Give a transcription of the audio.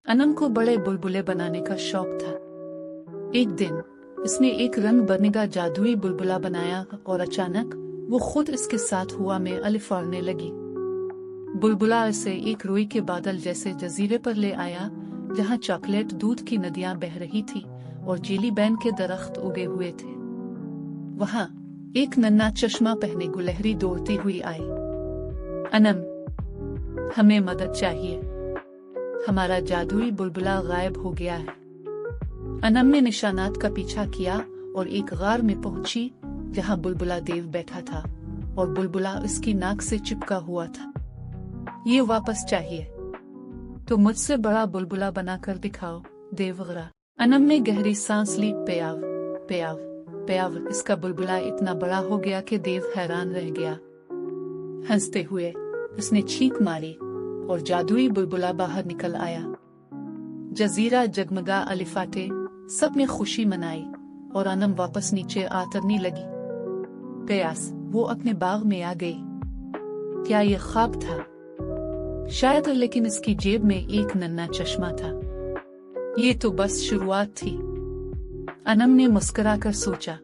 अनम को बड़े बुलबुले बनाने का शौक था। एक दिन इसने एक रंग बरंगा जादुई बुलबुला बनाया और अचानक वो खुद इसके साथ हवा में अलिफाड़ने लगी। बुलबुला इसे एक रुई के बादल जैसे जजीरे पर ले आया, जहाँ चॉकलेट दूध की नदियां बह रही थी और जेली बैन के दरख्त उगे हुए थे। वहां एक नन्हा चश्मा पहने गुलहरी दौड़ती हुई आई। अनम, हमें मदद चाहिए, हमारा जादुई बुलबुला गायब हो गया है। अनम ने निशानात का पीछा किया और एक गार में पहुंची जहां बुलबुला देव बैठा था और बुलबुला उसकी नाक से चिपका हुआ था। ये वापस चाहिए, तो मुझसे बड़ा बुलबुला बनाकर दिखाओ देवगरा। अनम ने गहरी सांस ली। प्याव प्याव प्याव। इसका बुलबुला इतना बड़ा हो गया कि देव हैरान रह गया। हंसते हुए उसने चीख मारी और जादुई बुलबुला बाहर निकल आया। जजीरा जगमगा, अलिफाटे सब ने खुशी मनाई और अनम वापस नीचे आतरने लगी। कयास वो अपने बाग में आ गई। क्या ये ख्वाब था? शायद, लेकिन इसकी जेब में एक नन्हा चश्मा था। ये तो बस शुरुआत थी, अनम ने मुस्कुराकर सोचा।